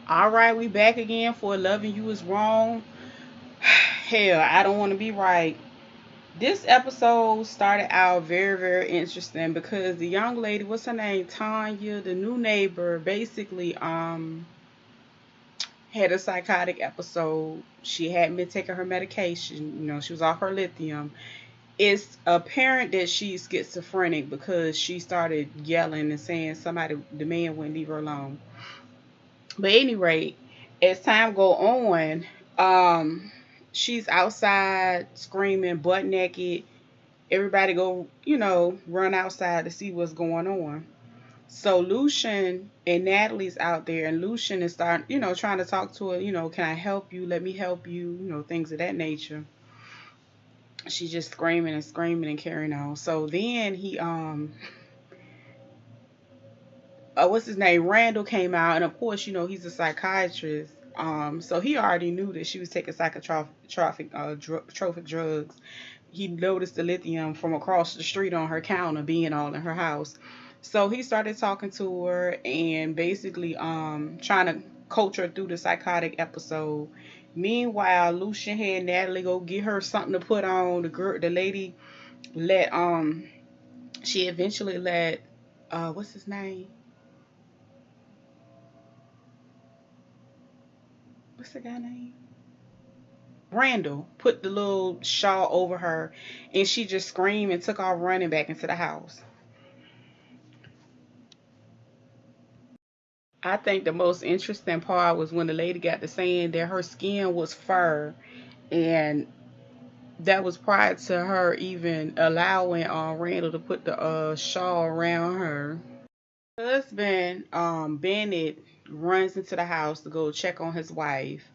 All right, we back again for loving you is wrong. Hell, I don't want to be right. This episode started out very, very interesting because the young lady, what's her name, Tanya, the new neighbor, basically had a psychotic episode. She hadn't been taking her medication. She was off her lithium. It's apparent that she's schizophrenic because she started yelling and saying somebody, the man wouldn't leave her alone. But at any rate, as time go on, she's outside screaming, butt naked. Everybody go, run outside to see what's going on. So Lucian and Natalie's out there, and Lucian is starting, trying to talk to her, can I help you? Let me help you, things of that nature. She's just screaming and screaming and carrying on. So then what's his name? Randall came out, and of course, he's a psychiatrist. So he already knew that she was taking trophic drugs. He noticed the lithium from across the street on her counter being all in her house. So he started talking to her and basically trying to coach her through the psychotic episode. Meanwhile, Lucian had Natalie go get her something to put on. The lady let she eventually let what's his name? What's the guy name? Randall put the little shawl over her, and she just screamed and took off running back into the house. I think the most interesting part was when the lady got to saying that her skin was fur, and that was prior to her even allowing Randall to put the shawl around her. Her husband, Bennett, runs into the house to go check on his wife.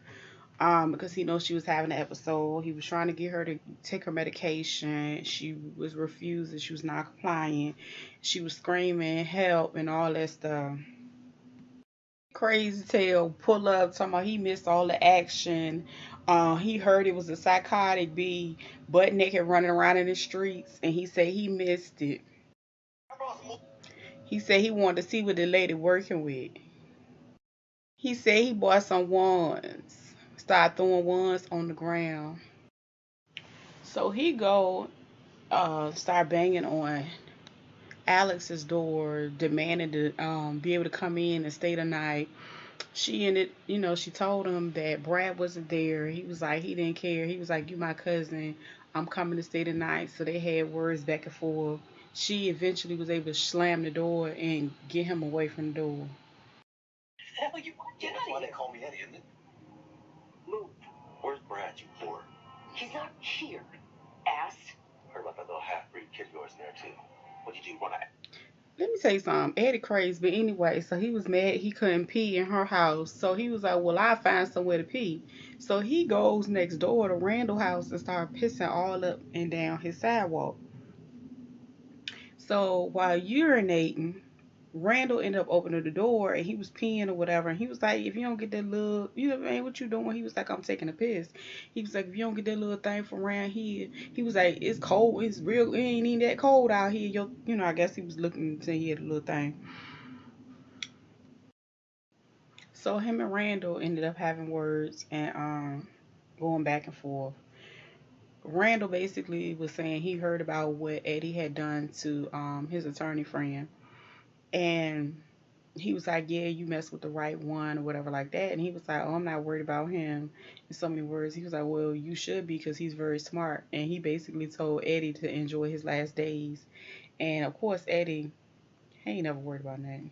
Because he knows she was having an episode. He was trying to get her to take her medication. She was refusing. She was not complying. She was screaming help and all that stuff. Crazy tale pull up talking about he missed all the action. He heard it was a psychotic be butt naked running around in the streets, and he said he missed it. He said he wanted to see what the lady working with. He said he bought some wands. Started throwing wands on the ground. So he go start banging on Alex's door, demanding to be able to come in and stay the night. She ended, she told him that Brad wasn't there. He was like, he didn't care. He was like, you my cousin. I'm coming to stay the night. So they had words back and forth. She eventually was able to slam the door and get him away from the door. Hell, you get out of here. They call me Eddie, isn't it? Move. Where's Brad, you whore? He's not here, ass. Heard about that little half-breed kid of yours in there, too. What'd you do when Let me tell you something. Eddie crazy, but anyway, so he was mad he couldn't pee in her house. So he was like, well, I'll find somewhere to pee. So he goes next door to Randall's house and starts pissing all up and down his sidewalk. So while urinating, Randall ended up opening the door and he was peeing or whatever. And he was like, if you don't get that little, man, what you doing? He was like, I'm taking a piss. He was like, if you don't get that little thing from around here, he was like, it's cold. It's real. It ain't even that cold out here. I guess he was looking to he had a little thing. So him and Randall ended up having words and going back and forth. Randall basically was saying he heard about what Eddie had done to his attorney friend. And he was like, yeah, you messed with the right one or whatever like that. And he was like, oh, I'm not worried about him. In so many words, he was like, well, you should be because he's very smart. And he basically told Eddie to enjoy his last days. And of course, Eddie, he ain't never worried about nothing.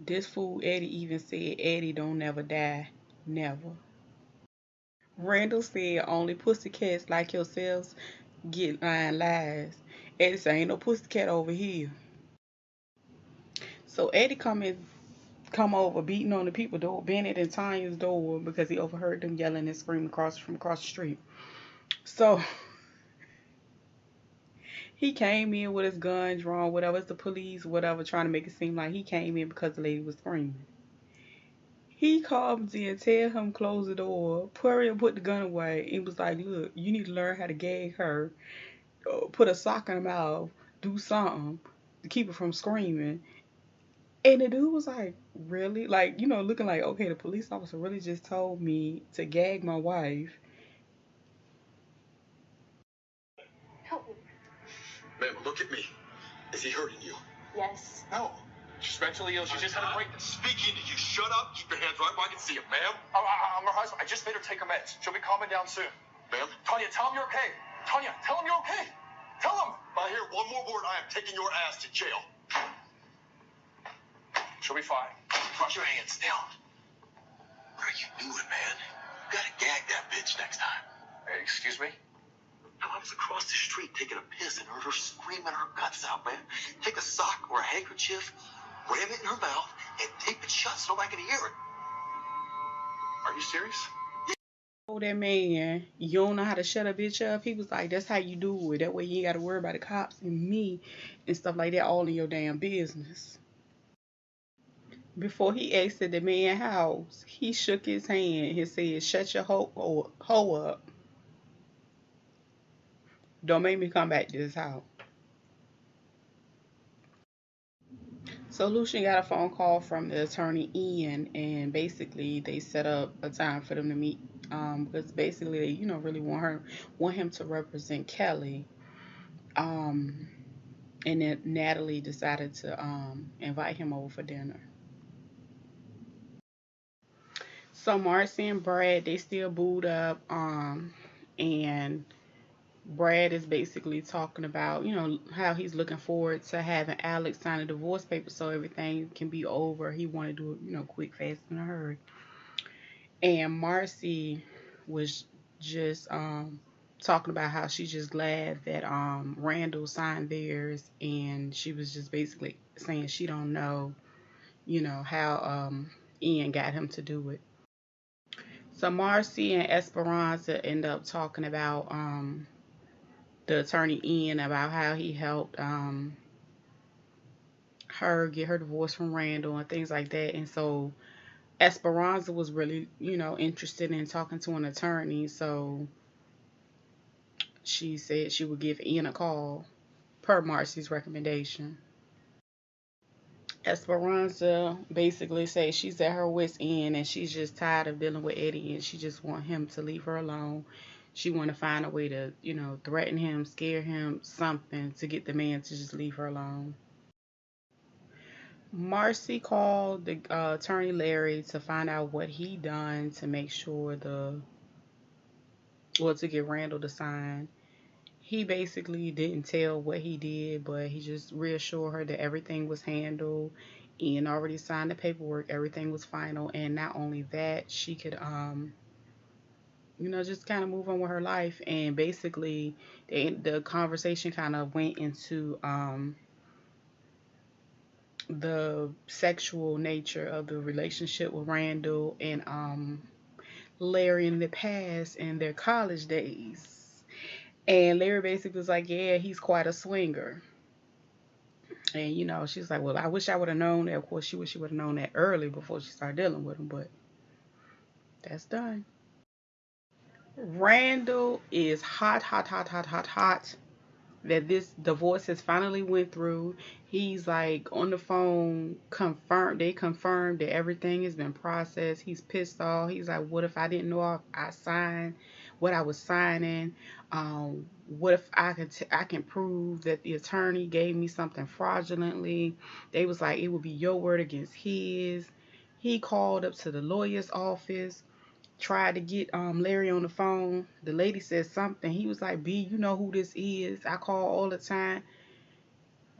This fool Eddie even said Eddie don't never die. Never. Randall said only pussycats like yourselves get lying lies. Eddie said ain't no pussycat over here. So Eddie come over beating on the people door, Bennett and Tanya's door, because he overheard them yelling and screaming from across the street. So he came in with his gun drawn, whatever, it's the police, whatever, trying to make it seem like he came in because the lady was screaming. He comes in, tell him close the door, hurry and put the gun away, and was like, look, you need to learn how to gag her, put a sock in her mouth, do something to keep her from screaming. And the dude was like, really? Like, looking like, okay, the police officer really just told me to gag my wife. Help me. Ma'am, look at me. Is he hurting you? Yes. No. She's mentally ill. She just had a break. Speaking to you. Shut up. Keep your hands right where I can see him, ma'am. I'm her husband. I just made her take her meds. She'll be calming down soon. Ma'am? Tanya, tell him you're okay. Tanya, tell him you're okay. Tell him. If I hear one more word, I am taking your ass to jail. She'll be fine. Put your hands down. What are you doing, man? You gotta gag that bitch next time. Hey, excuse me? I was across the street taking a piss and heard her screaming her guts out, man. Take a sock or a handkerchief, ram it in her mouth, and tape it shut so nobody can hear it. Are you serious? Oh, that man, you don't know how to shut a bitch up. He was like, that's how you do it. That way you ain't got to worry about the cops and me and stuff like that all in your damn business. Before he exited the man's house, he shook his hand and said, shut your hoe up. Don't make me come back to this house. So Lucian got a phone call from the attorney Ian, and basically they set up a time for them to meet. Because basically they, really want him to represent Kelly. And then Natalie decided to invite him over for dinner. So Marcy and Brad, they still booed up, and Brad is basically talking about, how he's looking forward to having Alex sign a divorce paper so everything can be over. He wanted to do it, quick, fast, in a hurry. And Marcy was just talking about how she's just glad that Randall signed theirs, and she was just basically saying she don't know, how Ian got him to do it. So Marcy and Esperanza end up talking about the attorney Ian, about how he helped her get her divorce from Randall and things like that. And so Esperanza was really, interested in talking to an attorney. So she said she would give Ian a call per Marcy's recommendation. Esperanza basically says she's at her wit's end and she's just tired of dealing with Eddie and she just want him to leave her alone. She want to find a way to, threaten him, scare him, something to get the man to just leave her alone. Marcy called the attorney Larry to find out what he done to make sure to get Randall to sign. He basically didn't tell what he did, but he just reassured her that everything was handled. Ian already signed the paperwork, everything was final, and not only that, she could just kind of move on with her life. And basically the conversation kind of went into the sexual nature of the relationship with Randall and Larry in the past and their college days. And Larry basically was like, yeah, he's quite a swinger. And, she's like, well, I wish I would have known that. Of course, she wish she would have known that early before she started dealing with him, but that's done. Randall is hot, hot, hot, hot, hot, hot that this divorce has finally went through. He's like on the phone, they confirmed that everything has been processed. He's pissed off. He's like, what if I didn't know I signed what I was signing? What if I can prove that the attorney gave me something fraudulently? They was like, it would be your word against his. He called up to the lawyer's office, tried to get Larry on the phone. The lady said something. He was like, B, you know who this is. I call all the time.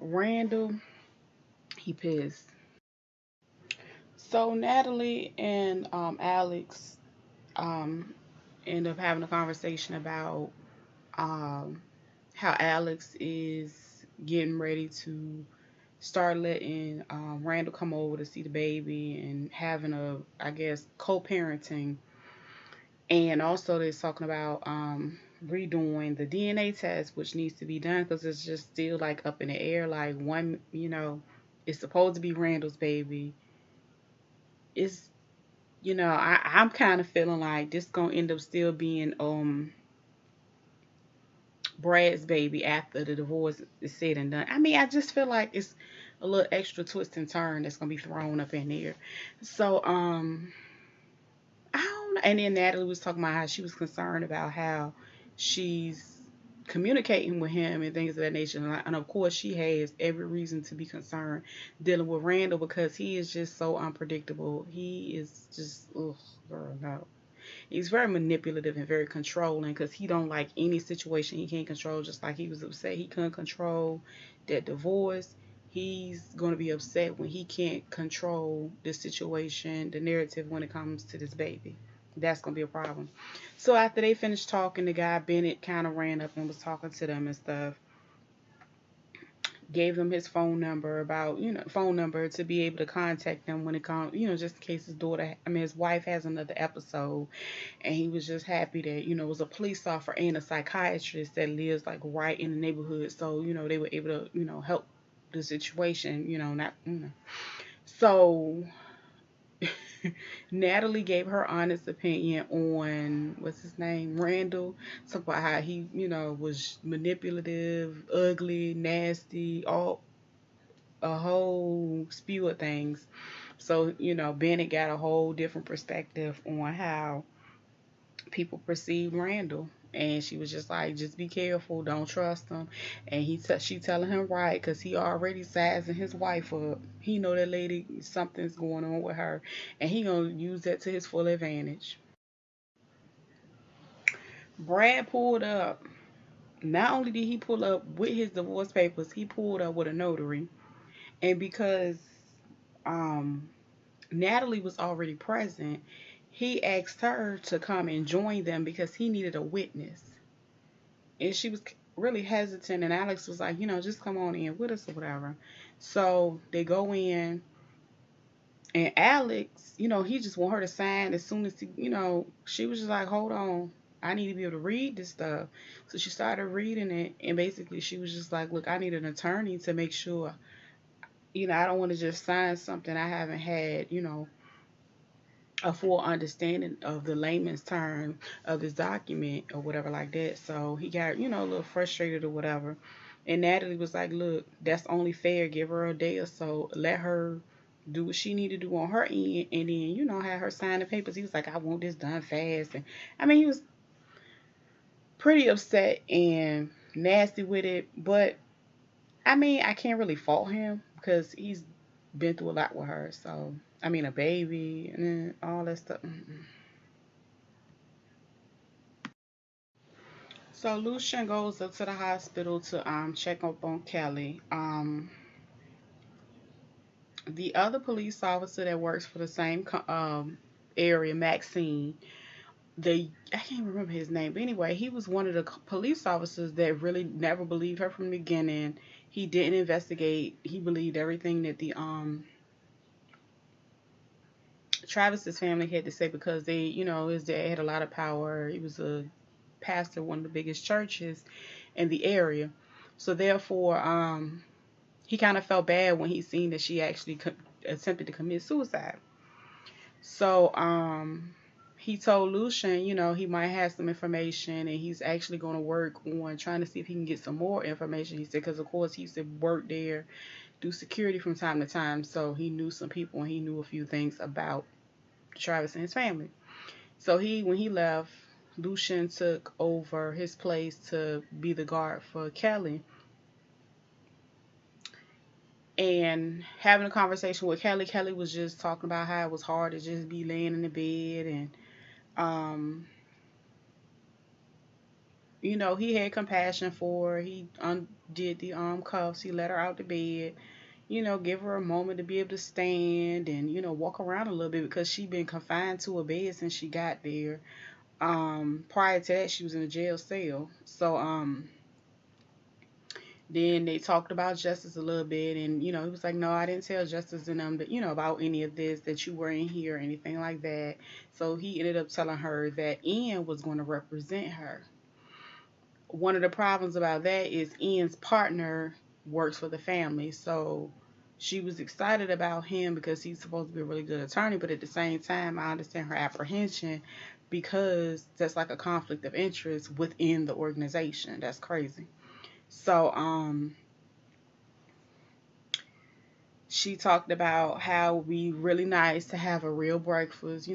Randall, he pissed. So Natalie and Alex end up having a conversation about how Alex is getting ready to start letting Randall come over to see the baby and having I guess, co-parenting. And also they're talking about redoing the DNA test, which needs to be done because it's just still like up in the air. Like one, it's supposed to be Randall's baby. It's, I'm kind of feeling like this gonna end up still being Brad's baby after the divorce is said and done. I mean, I just feel like it's a little extra twist and turn that's gonna be thrown up in there. So I don't know. And then Natalie was talking about how she was concerned about how she's communicating with him and things of that nature. And of course, she has every reason to be concerned dealing with Randall because he is just so unpredictable. He is just, ugh, girl, no. He's very manipulative and very controlling because he don't like any situation he can't control. Just like he was upset he couldn't control that divorce, he's going to be upset when he can't control the situation, the narrative when it comes to this baby. That's going to be a problem. So after they finished talking, the guy Bennett kind of ran up and was talking to them and stuff, gave them his phone number about, phone number to be able to contact them when it comes, just in case his daughter, his wife has another episode. And he was just happy that, it was a police officer and a psychiatrist that lives like right in the neighborhood. So, they were able to, help the situation, not, So Natalie gave her honest opinion on what's his name, Randall. Talk about how he, was manipulative, ugly, nasty, all a whole spew of things. So, Bennett got a whole different perspective on how people perceive Randall. And she was just like, just be careful, don't trust him. And she telling him right, cause he already sizing his wife up. He know that lady, something's going on with her, and he gonna use that to his full advantage. Brad pulled up. Not only did he pull up with his divorce papers, he pulled up with a notary. And because um, Natalie was already present, he asked her to come and join them because he needed a witness. And she was really hesitant, and Alex was like, just come on in with us or whatever. So they go in, and Alex, he just want her to sign as soon as she was just like, hold on, I need to be able to read this stuff. So she started reading it, and basically she was just like, look, I need an attorney to make sure, I don't want to just sign something I haven't had, a full understanding of the layman's term of this document or whatever like that. So he got, a little frustrated or whatever. And Natalie was like, look, that's only fair. Give her a day or so. Let her do what she need to do on her end. And then, have her sign the papers. He was like, I want this done fast. And he was pretty upset and nasty with it. But I can't really fault him because he's been through a lot with her. So, a baby and all that stuff. So Lucian goes up to the hospital to check up on Kelly. The other police officer that works for the same area, Maxine, I can't remember his name, but anyway, he was one of the police officers that really never believed her from the beginning. He didn't investigate. He believed everything that the Travis's family had to say because they, his dad had a lot of power. He was a pastor, one of the biggest churches in the area. So therefore, he kind of felt bad when he seen that she actually attempted to commit suicide. So he told Lucian, he might have some information, and he's actually going to work on trying to see if he can get some more information. He said because of course he used to work there, do security from time to time, so he knew some people and he knew a few things about Travis and his family. So when he left, Lucian took over his place to be the guard for Kelly. And having a conversation with Kelly, Kelly was just talking about how it was hard to just be laying in the bed. And, he had compassion for her. He undid the cuffs. He let her out the bed, give her a moment to be able to stand and, walk around a little bit because she'd been confined to a bed since she got there. Prior to that, she was in a jail cell. So, then they talked about Justice a little bit, and he was like, "No, I didn't tell Justice and them that about any of this that you were in here or anything like that." So he ended up telling her that Ian was going to represent her. One of the problems about that is Ian's partner works for the family, so she was excited about him because he's supposed to be a really good attorney, but at the same time, I understand her apprehension because that's like a conflict of interest within the organization. That's crazy. So, She talked about how it would be really nice to have a real breakfast,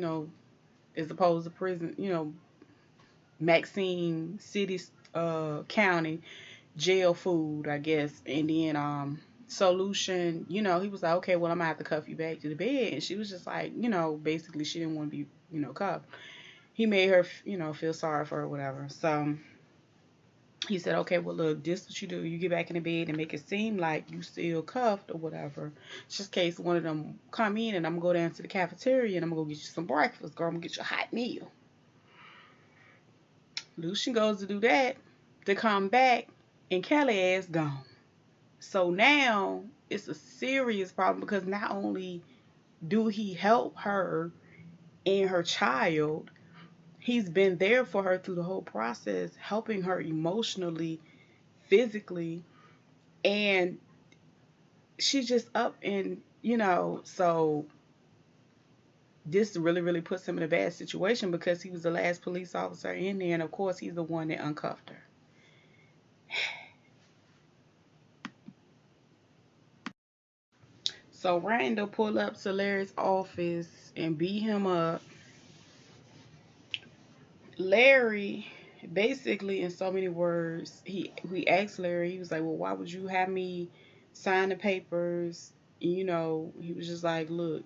as opposed to prison, Maxine City, County jail food, I guess. And then solution, he was like, okay, well, I'm gonna have to cuff you back to the bed. And she was just like, basically she didn't want to be, cuffed. He made her, feel sorry for her, whatever. So he said, okay, well, look, this what you do. You get back in the bed and make it seem like you still cuffed or whatever. Just in case one of them come in, and I'm going to go down to the cafeteria and I'm going to go get you some breakfast. Girl, I'm going to get you a hot meal. Lucian goes to do that, to come back, and Kelly ass gone. So now it's a serious problem, because not only do he help her and her child, he's been there for her through the whole process, helping her emotionally, physically, and she's just up, and so this really, really puts him in a bad situation, because he was the last police officer in there, and of course he's the one that uncuffed her. So Randall pulled up to Larry's office and beat him up. Larry, basically, in so many words, he asked Larry, he was like, well, why would you have me sign the papers? He was just like, look,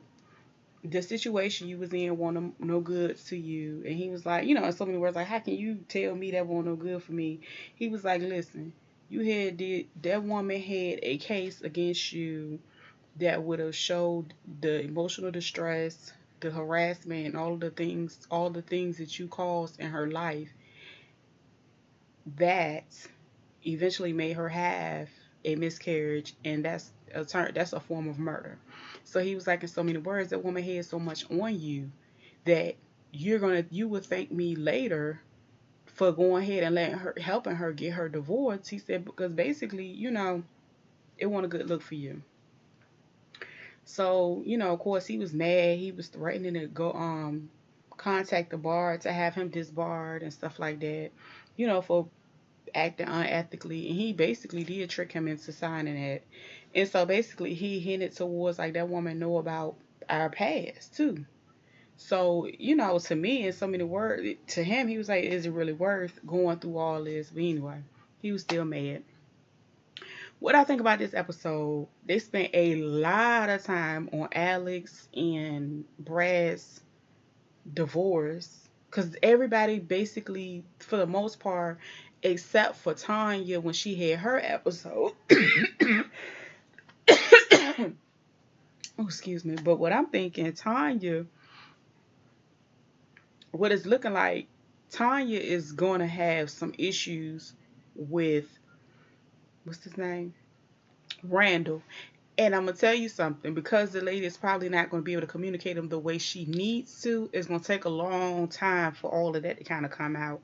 the situation you was in wasn't no good to you. And he was like, in so many words, like, how can you tell me that wasn't no good for me? He was like, listen, that woman had a case against you that would have showed the emotional distress, the harassment, and all the things that you caused in her life, that eventually made her have a miscarriage, and that's a form of murder. So he was like, in so many words, that woman had so much on you that you would thank me later for going ahead and helping her get her divorce. He said, because basically, it wasn't a good look for you. So, of course, he was mad. He was threatening to go contact the bar to have him disbarred and stuff like that, for acting unethically. And he basically did trick him into signing it. And so basically he hinted towards, like, that woman know about our past too. So, to me, in so many words, to him, he was like, is it really worth going through all this? But anyway, he was still mad. What I think about this episode, they spent a lot of time on Alex and Brad's divorce, because everybody basically, for the most part, except for Tanya when she had her episode. Oh, excuse me. But what I'm thinking, Tanya, what it's looking like, Tanya is going to have some issues with, what's his name? Randall. And I'm gonna tell you something, because the lady is probably not going to be able to communicate them the way she needs to. It's going to take a long time for all of that to kind of come out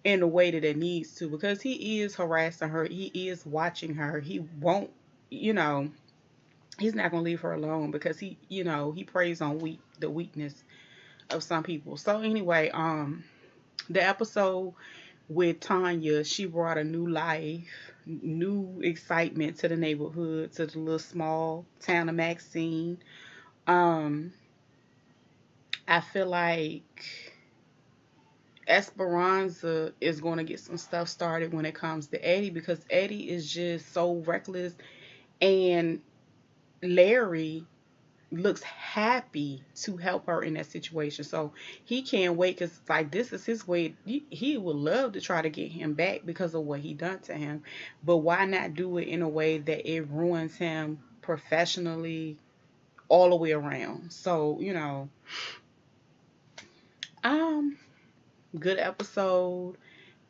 in the way that it needs to, because he is harassing her. He is watching her. He won't, you know, he's not going to leave her alone, because he preys on the weakness of some people. So anyway, the episode with Tanya, she brought a new life, new excitement to the neighborhood, to the little small town of Maxine. Um, I feel like Esperanza is going to get some stuff started when it comes to Eddie, because Eddie is just so reckless, and Larry looks happy to help her in that situation. So he can't wait, because like, this is his way. He would love to try to get him back because of what he done to him, but why not do it in a way that it ruins him professionally all the way around? So um good episode.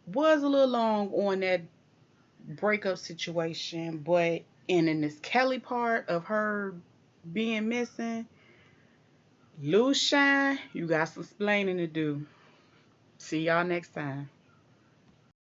Was a little long on that breakup situation, but in this Kelly part of her being missing, Lou Shine, you got some explaining to do. See y'all next time.